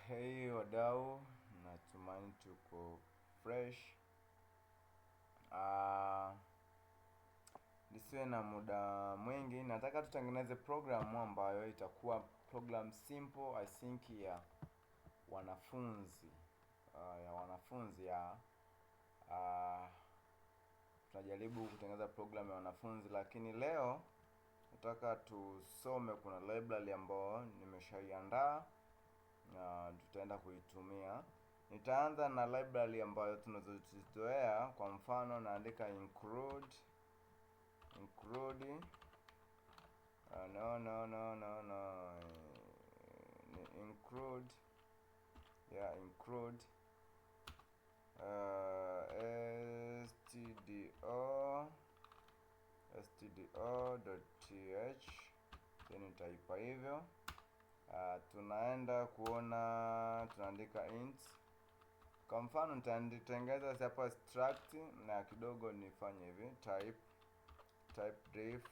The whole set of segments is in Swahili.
Hey wadau, natumani tuko fresh. Nisiwe na muda mwingi, nataka tutengeneze programu ambayo itakuwa program simple, I think ya wanafunzi tunajaribu kutengeneza program ya wanafunzi, lakini leo nataka tusome. Kuna library ambayo nimeshaiandaa na tutaenda kuitumia. Nitaanza na library ambayo tunazozoea. Kwa mfano naandika include include stdio.th, then nitaipa hivyo. Tunaenda kuona, tunaandika int. Kwa mfano nitatengeneza hapa struct na kidogo nifanye hivi type diff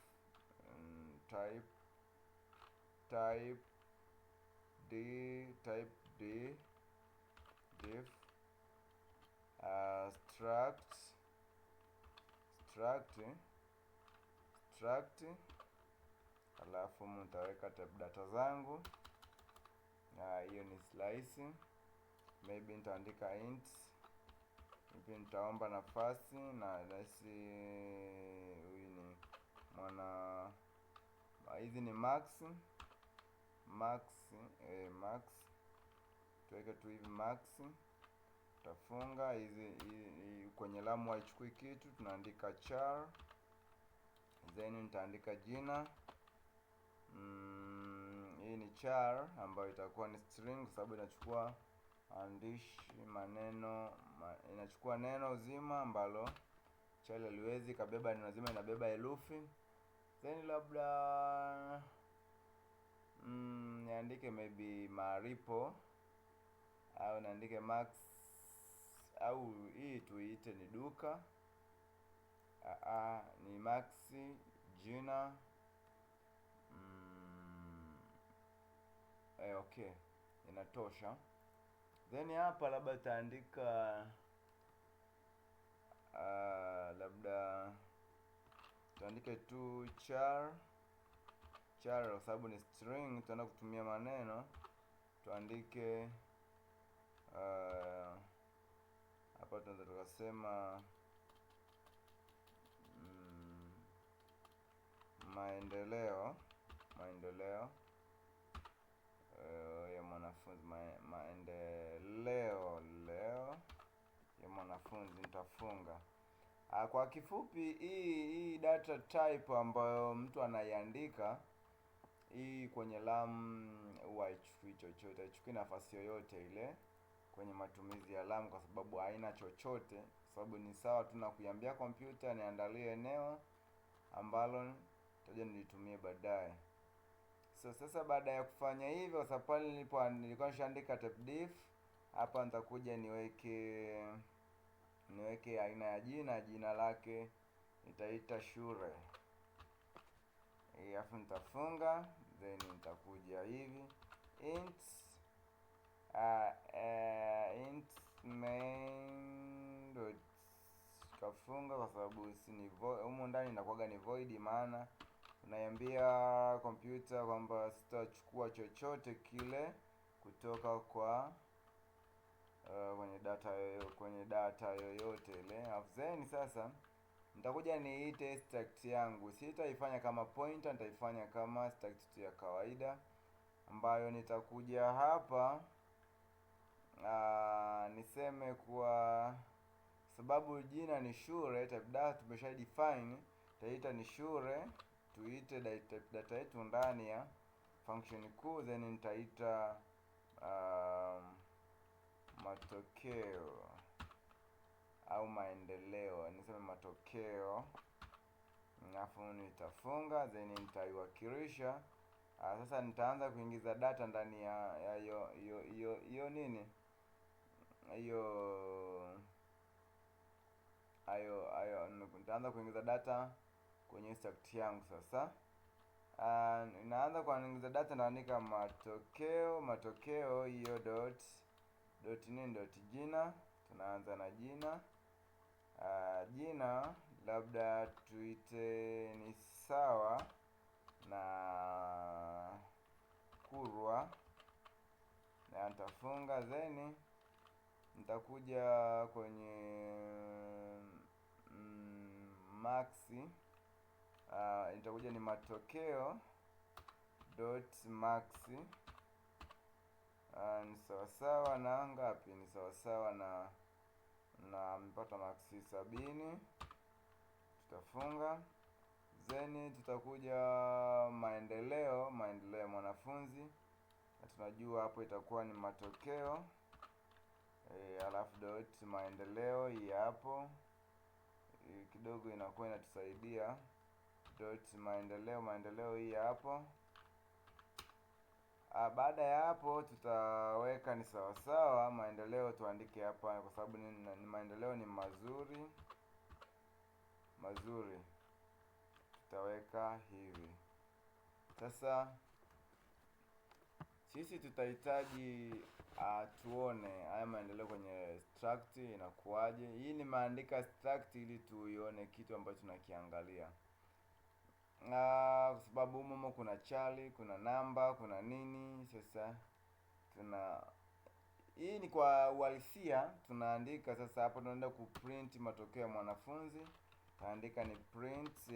diff struct, alafu mtaweka type data zangu. Hiyo ni slice. Maybe nitaandika int, maybe nitaomba nafasi na basi huyu ni mwana, hizi ni max, tuweke tu hivi max. Tafunga hizi kwenye lamu haichukui kitu, tunaandika char, then nitaandika jina. Hii ni char ambayo itakuwa ni string kwa sababu inachukua andishi maneno, inachukua neno zima ambalo char haliwezi kabeba neno zima, inabeba herufi. Then labda niandike maybe maripo, au niandike max, au hii tuiite ni duka. Ni maxi jina. Okay, inatosha. Then hapa labda taandika labda tuandike tu char kwa sababu ni string, tunaenda kutumia maneno. Tuandike hapa tunaweza tukasema maendeleo ya mwanafunzi, maendeleo ya mwanafunzi. Nitafunga. Kwa kifupi, hii data type ambayo mtu anaiandika hii kwenye lam huwa haichukui chochote, haichukui nafasi yoyote ile kwenye matumizi ya lam, kwa sababu haina chochote, kwa sababu ni sawa tu na kuiambia kompyuta niandalie eneo ambalo nitaje nilitumie baadaye. So sasa baada ya kufanya hivyo, sasa pale nilikuwa nishaandika type diff. Hapa nitakuja niweke aina ya jina lake nitaita shule. Alafu nitafunga, then nitakuja hivi int main dot, kafunga kwa sababu si ni void humu ndani, inakuwaga ni void, maana unaiambia kompyuta kwamba sitachukua chochote kile kutoka kwa kwenye data yoyote ile. Then sasa nitakuja niite struct yangu. Sitaifanya kama pointer, nitaifanya kama struct ya kawaida, ambayo nitakuja hapa niseme kwa sababu jina ni shule, type data tumesha define, taita ni shule, tuite type data yetu ndani ya function kuu, then nitaita matokeo au maendeleo, niseme matokeo. Alafu nitafunga, then nitaiwakilisha. Sasa nitaanza kuingiza data ndani ya hiyo nini, nitaanza kuingiza data kwenye struct yangu sasa. Inaanza kuingiza data, naandika matokeo hiyo dot jina. Tunaanza na jina. Jina labda tuite ni sawa na Kurwa, na nitafunga. Then nitakuja kwenye maxi. Itakuja ni matokeo dot maxi. Ni sawasawa na ngapi? Ni sawasawa na mpata maxi 70. Tutafunga. Then tutakuja maendeleo ya mwanafunzi, na tunajua hapo itakuwa ni matokeo alafu dot maendeleo hii hapo. Kidogo inakuwa inatusaidia. Dot maendeleo hii hapo. Baada ya hapo tutaweka ni sawasawa maendeleo, tuandike hapa kwa sababu ni maendeleo ni mazuri. Tutaweka hivi. Sasa sisi tutahitaji tuone haya maendeleo kwenye struct inakuwaje. Hii nimeandika struct ili tuione kitu ambacho tunakiangalia. Kwa sababu humo kuna chali, kuna namba, kuna nini. Sasa hii ni kwa uhalisia tunaandika. Sasa hapo tunaenda kuprint matokeo ya mwanafunzi. Taandika ni printf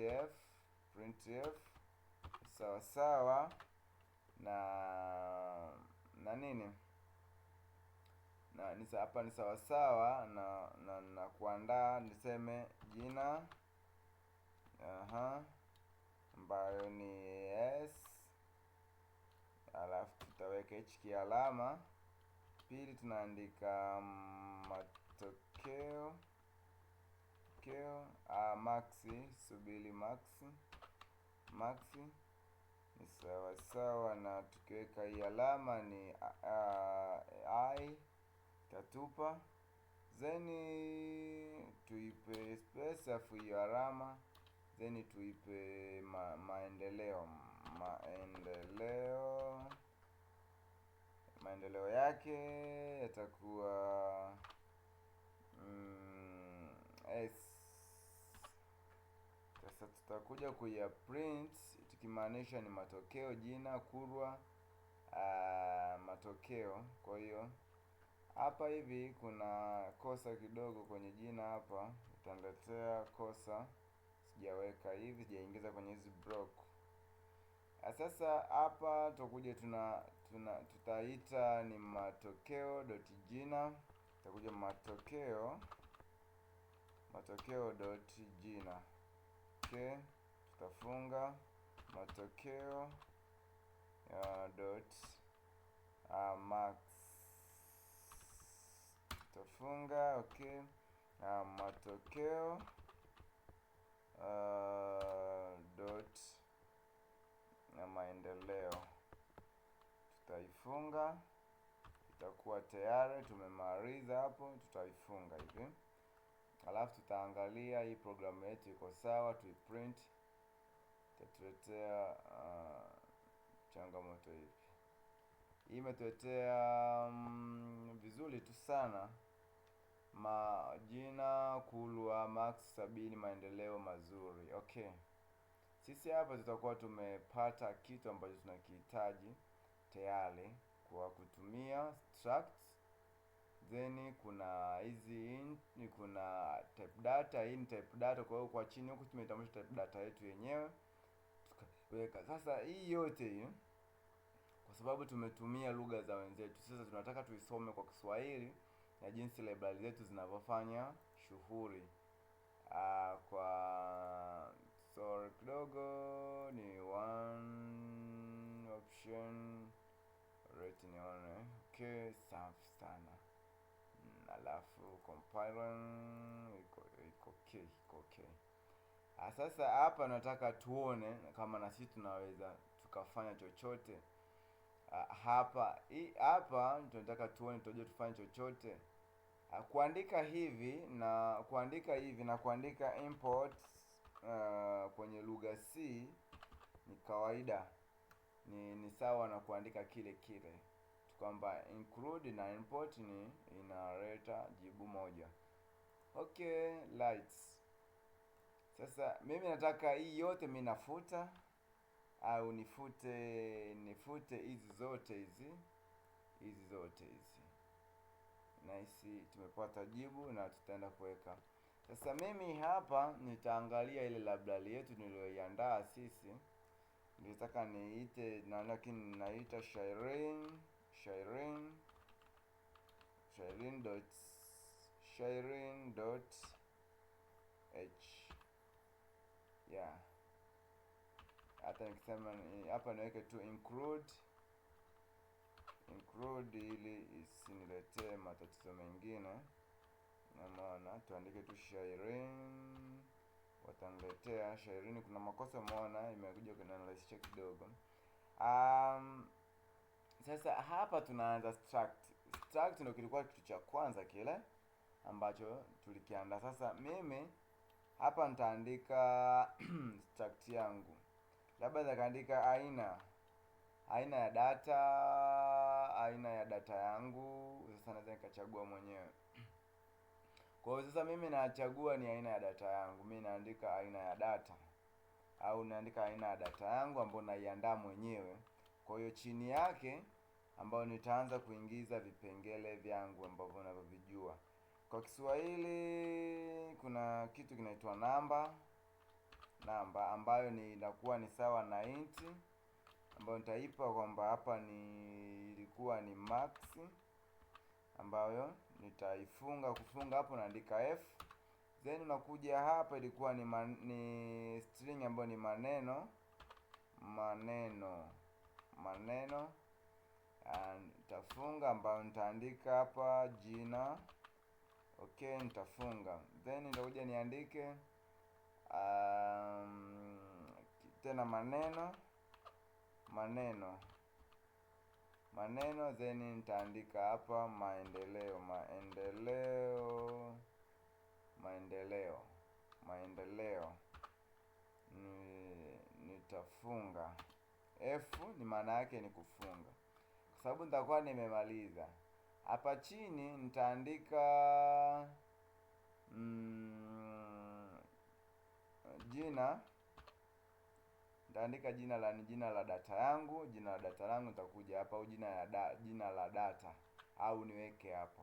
sawasawa na nini, na hapa ni sawasawa na kuandaa niseme jina ambayo ni s, alafu tutaweka hichi alama. Pili tunaandika matokeo maxi, subili maxi ni sawasawa na tukiweka hii alama ni I tatupa. Then tuipe space afu hiyo alama. Then tuipe maendeleo yake yatakuwa S. Sasa tutakuja kuya print tukimaanisha ni matokeo jina Kurwa matokeo. Kwa hiyo hapa hivi kuna kosa kidogo kwenye jina hapa, utaniletea kosa, sijaweka hivi, sijaingiza kwenye hizi block. Sasa hapa tutakuja tutaita ni matokeo dot jina. Tutakuja matokeo dot jina. Okay, tutafunga matokeo dot max. Tutafunga. Okay, matokeo dot na maendeleo. Tutaifunga. Itakuwa tayari tumemaliza hapo. Tutaifunga hivi. Alafu tutaangalia hii programu yetu iko sawa, tuiprint. Itatuletea changamoto hivi. Hii imetuletea vizuri tu sana. Majina Kurwa max 70 maendeleo mazuri. Okay, sisi hapa tutakuwa tumepata kitu ambacho tunakihitaji tayari kwa kutumia struct. Then kuna hizi kuna type data. Hii ni type data, kwa hiyo kwa chini huku tumetambulisha type data yetu yenyewe tukaweka. Sasa hii yote hii kwa sababu tumetumia lugha za wenzetu, sasa tunataka tuisome kwa Kiswahili na jinsi library zetu zinavyofanya shughuli. Kwa sorry kidogo ni one option rate ni one. Okay, safi sana. Alafu compiling iko okay. Sasa hapa nataka tuone kama na sisi tunaweza tukafanya chochote. Hapa tunataka tuone tuje tufanye chochote. Kuandika hivi na kuandika import kwenye lugha C ni kawaida, ni sawa na kuandika kile kile kwamba include na import ni inaleta jibu moja. Okay, lights. Sasa mimi nataka hii yote mimi nafuta au nifute hizi zote hizi nice. Tumepata jibu na tutaenda kuweka. Sasa mimi hapa nitaangalia ile library yetu niliyoiandaa sisi. Nilitaka niite na lakini naita Shireen h. Yeah. Hata nikisema hapa niweke tu include ili isiniletee matatizo mengine. Na maana tuandike tu Shireen, wataniletea Shireen. Kuna makosa umeona imekuja kunirahisisha kidogo. Sasa hapa tunaanza struct ndio kilikuwa kitu cha kwanza kile ambacho tulikiandaa. Sasa mimi hapa nitaandika struct yangu, labda nikaandika aina ya data yangu. Sasa naweza nikachagua mwenyewe. Kwa hiyo sasa mimi nachagua ni aina ya data yangu. Mimi naandika aina ya data, au naandika aina ya data yangu ambayo naiandaa mwenyewe. Kwa hiyo chini yake ambayo nitaanza kuingiza vipengele vyangu ambavyo ninavyovijua. Kwa Kiswahili kuna kitu kinaitwa namba ambayo inakuwa ni sawa na int, ambayo nitaipa kwamba hapa ilikuwa ni max, ambayo kufunga hapo naandika f. Then unakuja hapa ilikuwa ni string ambayo ni maneno nitafunga, ambayo nitaandika hapa jina. Okay, nitafunga. Then nitakuja niandike tena maneno, then nitaandika hapa maendeleo. Nitafunga. F ni maana yake ni kufunga, kwa sababu nitakuwa nimemaliza. Hapa chini nitaandika jina. Nitaandika jina la data yangu. Jina la data langu nitakuja hapa, au jina la data, au niweke hapa,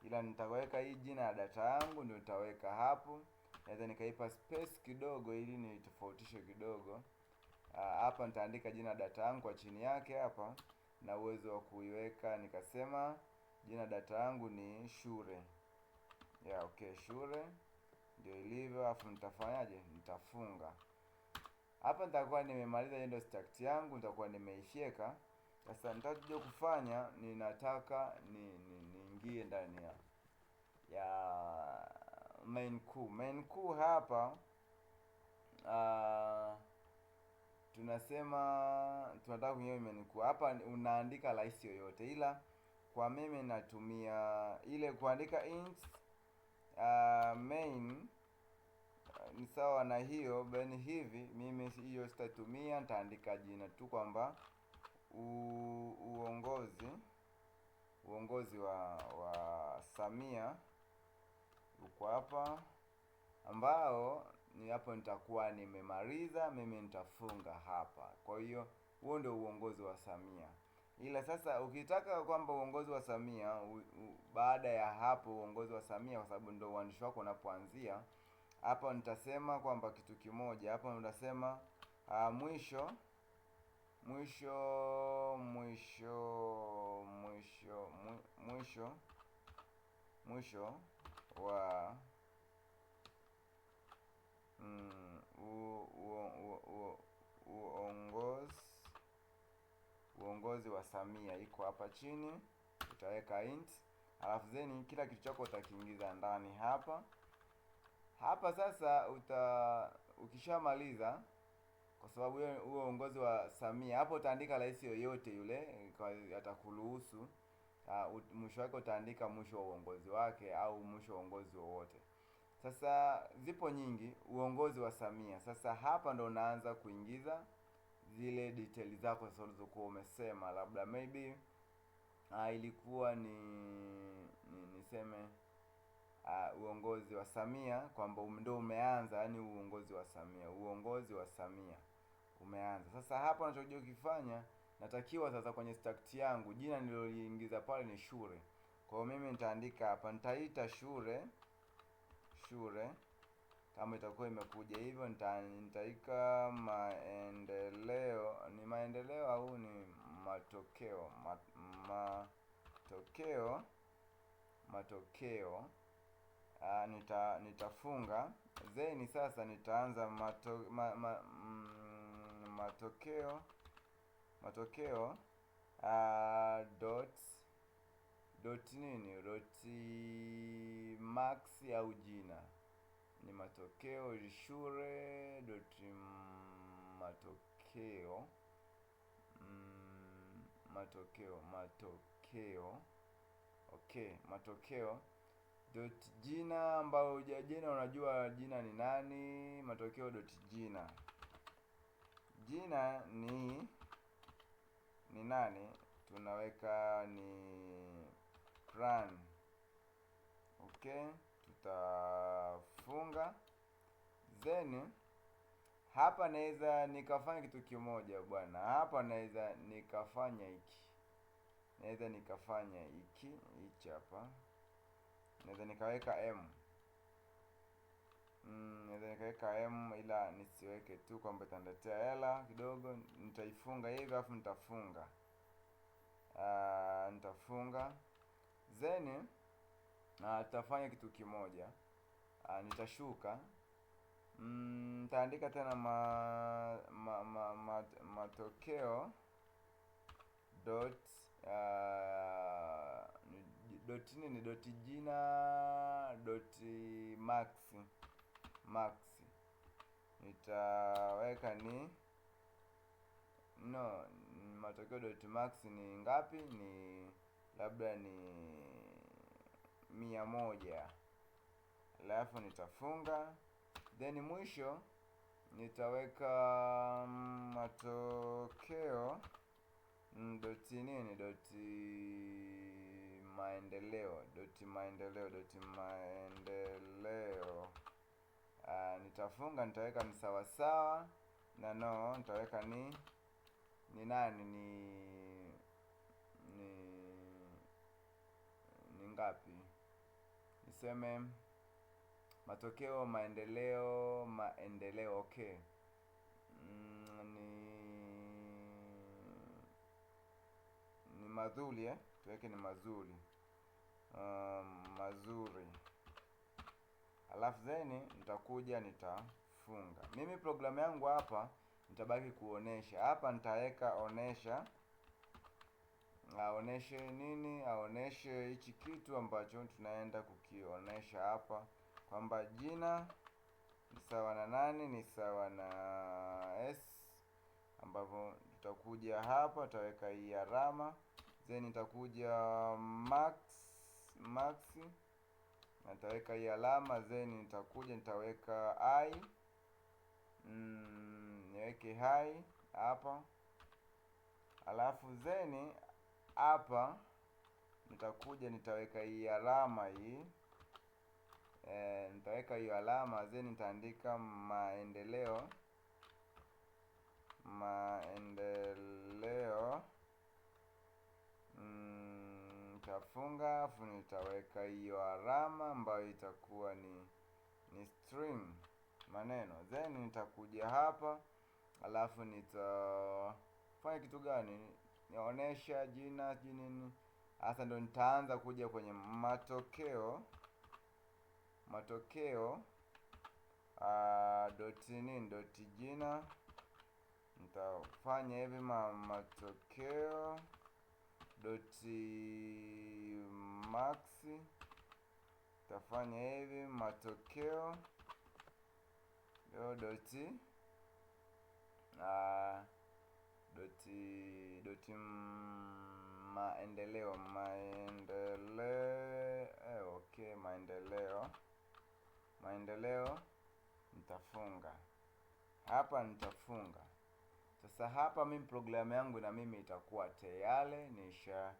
ila nitaweka hii jina la data yangu ndio nitaweka hapo. Naweza nikaipa space kidogo ili nitofautishe kidogo. Hapa nitaandika jina la data yangu kwa chini yake hapa, na uwezo wa kuiweka nikasema jina data yangu ni shule. Yeah, okay, shule ndio ilivyo. Alafu nitafanyaje? Nitafunga. Hapa nitakuwa nimemaliza hiyo struct yangu, nitakuwa nimeifyeka. Sasa nitakuja kufanya, ninataka niingie ndani ya main kuu hapa. Tunataka kuingia main kuu. Hapa unaandika rahisi yoyote, ila kwa mimi natumia ile kuandika int main ni sawa na hiyo beni hivi. Mimi hiyo sitatumia, nitaandika jina tu kwamba uongozi wa Samia uko hapa, ambao ni hapo nitakuwa nimemaliza. Mimi nitafunga hapa. Kwa hiyo huo ndio uongozi wa Samia. Ila sasa ukitaka kwamba uongozi wa Samia baada ya hapo uongozi wa Samia, kwa sababu ndio uandishi wako unapoanzia, hapa nitasema kwamba kitu kimoja. Hapa nitasema mwisho wa uongozi wa Samia iko hapa chini. Utaweka int, alafu then kila kitu chako utakiingiza ndani hapa. Sasa ukishamaliza, kwa sababu huo uongozi wa Samia, hapo utaandika rais yoyote yule atakuruhusu. Mwisho wake utaandika mwisho wa uongozi wake, au mwisho wa uongozi wowote. Sasa zipo nyingi uongozi wa Samia. Sasa hapa ndo unaanza kuingiza zile detail zako sasa ulizokuwa umesema, labda maybe ilikuwa niseme uongozi wa Samia, kwamba ndio umeanza, yani uongozi wa Samia umeanza. Sasa hapa unachokuja ukifanya, natakiwa sasa kwenye stack yangu jina nililoliingiza pale ni shule. Kwa hiyo mimi nitaandika hapa, nitaita shule kama itakuwa imekuja hivyo. Nitaika maendeleo, ni maendeleo au ni matokeo? Matokeo. Nitafunga, then sasa nitaanza matokeo dot nini, dot max au jina ni matokeo shule dot matokeo. Okay, matokeo dot jina ambayo jina unajua jina ni nani. Matokeo dot jina ni nani, tunaweka ni Pran. Okay, tutafunga. Then hapa naweza nikafanya kitu kimoja bwana. Hapa naweza nikafanya hichi hapa, naweza nikaweka m, ila nisiweke tu kwamba itaniletea hela kidogo. Nitaifunga hivi alafu nitafunga, then nitafanya kitu kimoja, nitashuka, nitaandika tena matokeo dot nini, dot jina dot max. Nitaweka ni matokeo dot max ni ngapi? Ni labda ni 100. Alafu nitafunga, then mwisho nitaweka matokeo dot nini, dot maendeleo. Nitafunga, nitaweka ni sawasawa na nitaweka ni nani, ni ngapi, niseme matokeo maendeleo. Okay, ni mazuri, tuweke ni mazuri, mazuri. Alafu then nitakuja nitafunga. Mimi programu yangu hapa nitabaki kuonesha. Hapa nitaweka aoneshe nini, aoneshe hichi kitu ambacho tunaenda kukionesha hapa, kwamba jina ni sawa na nani, ni sawa na s, ambapo tutakuja hapa tutaweka hii alama, then nitakuja max nitaweka hii alama, then nitakuja nitaweka i, niweke hai hapa. Alafu then hapa nitakuja nitaweka hii alama hii, nitaweka hiyo alama, then nitaandika maendeleo. Nitafunga, afu nitaweka hiyo alama ambayo itakuwa ni string maneno, then nitakuja hapa, alafu nitafanya kitu gani, nionyesha jina nini. Hasa ndo nitaanza kuja kwenye matokeo dot nini, dot jina. Nitafanya hivi matokeo dot max. Nitafanya hivi matokeo dot maendeleo. Okay, maendeleo. Nitafunga hapa, nitafunga. Sasa hapa mimi programu yangu na mimi itakuwa tayari nisha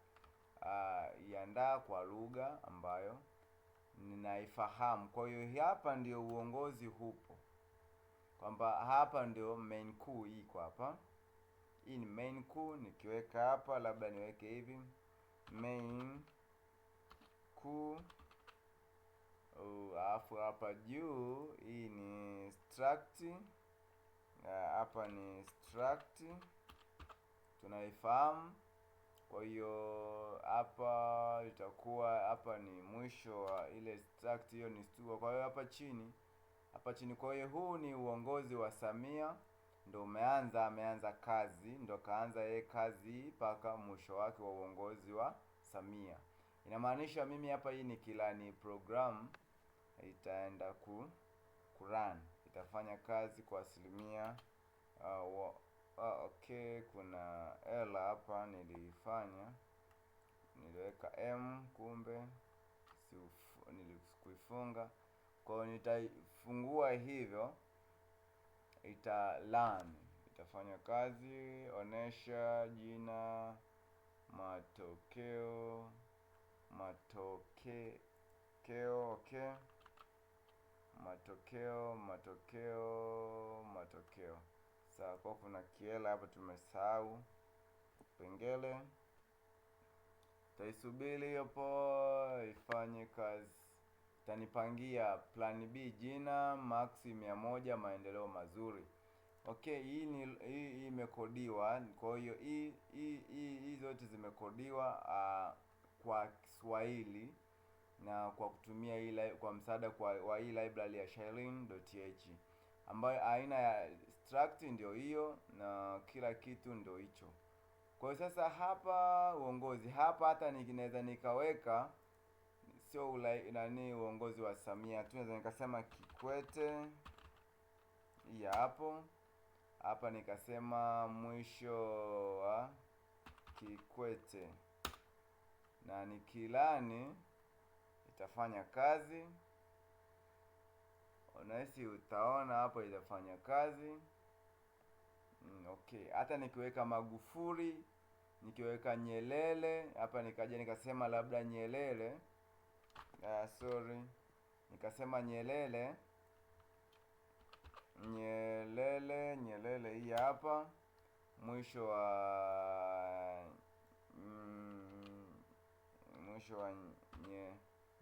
iandaa kwa lugha ambayo ninaifahamu. Kwa hiyo hapa ndio uongozi hupo, kwamba hapa ndio main kuu iko hapa. Hii ni main kuu. Nikiweka hapa, labda niweke hivi main kuu, alafu hapa juu hii ni struct. Hapa ni struct, tunaifahamu. Kwa hiyo hapa itakuwa hapa ni mwisho wa ile struct, hiyo ni studio. Kwa hiyo hapa chini, kwa hiyo huu ni uongozi wa Samia, ndo ameanza kazi, ndo kaanza yeye kazi mpaka mwisho wake wa uongozi wa Samia. Inamaanisha mimi hapa, hii ni kila ni program itaenda run, itafanya kazi kwa asilimia okay. Kuna error hapa niliweka m, kumbe nilikuifunga. Kwa hiyo nitaifungua hivyo, run, itafanya kazi. Onesha jina, matokeo, okay. Matokeo. Sawa, kwa kuna kiela hapa tumesahau pengele. Taisubiri hapo ifanye kazi. Tanipangia plan B, jina max 100, maendeleo mazuri. Okay, hii imekodiwa. Kwa hiyo hii zote zimekodiwa kwa Kiswahili na kwa kutumia kwa msaada wa hii library ya Shailen.th, ambayo aina ya struct ndio hiyo na kila kitu ndio hicho. Kwa hiyo sasa hapa uongozi hapa, hata ninaweza nikaweka sio uongozi wa Samia tu, naweza nikasema Kikwete. Hii hapa nikasema mwisho wa Kikwete, na nikilani itafanya kazi. Unahisi utaona hapo itafanya kazi. Okay, hata nikiweka Magufuli, nikiweka Nyerere hapa, nikaja nikasema labda Nyerere, nikasema Nyerere, hii hapa mwisho wa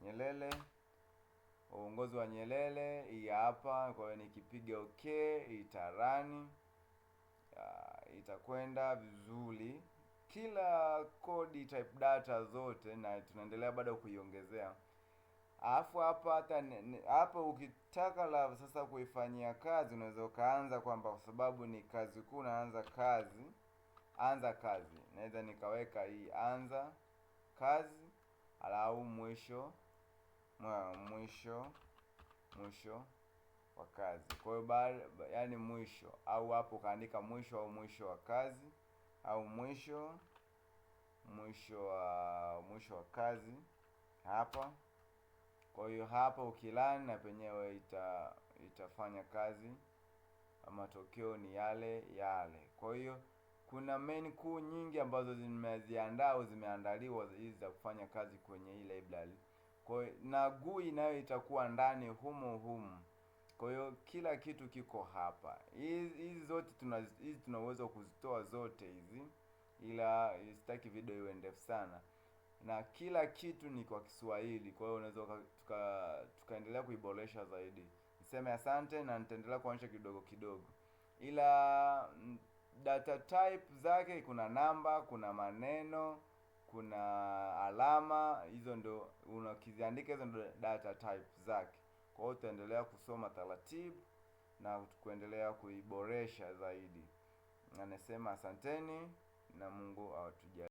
Nyerere, uongozi wa Nyerere, hii hapa. Kwa hiyo nikipiga okay, itarani, itakwenda vizuri kila code type data zote, na tunaendelea bado kuiongezea. Alafu hapa ukitaka sasa kuifanyia kazi, unaweza ukaanza kwamba kwa sababu ni kazi kuu, naanza kazi, naweza nikaweka hii anza kazi, alafu mwisho wa kazi. Kwa hiyo yani mwisho, au hapo kaandika mwisho wa kazi, au mwisho wa kazi hapa. Kwa hiyo hapa ukilani na penyewe itafanya kazi, matokeo ni yale. Kwa hiyo kuna main kuu nyingi ambazo zimeziandaa au zimeandaliwa hizi za kufanya kazi kwenye hii library. Kwa hiyo na GUI nayo itakuwa ndani humu. Kwa hiyo kila kitu kiko hapa. Hizi zote tuna uwezo kuzitoa zote hizi, ila sitaki video iwe ndefu sana, na kila kitu ni kwa Kiswahili. Kwa hiyo unaweza tukaendelea kuiboresha zaidi. Niseme asante, na nitaendelea kuonyesha kidogo, ila data type zake kuna namba, kuna maneno, kuna alama. Hizo ndo unakiziandika, hizo ndo data type zake. Kwa hiyo tutaendelea kusoma taratibu na kuendelea kuiboresha zaidi. Na nasema asanteni na Mungu awatujalie.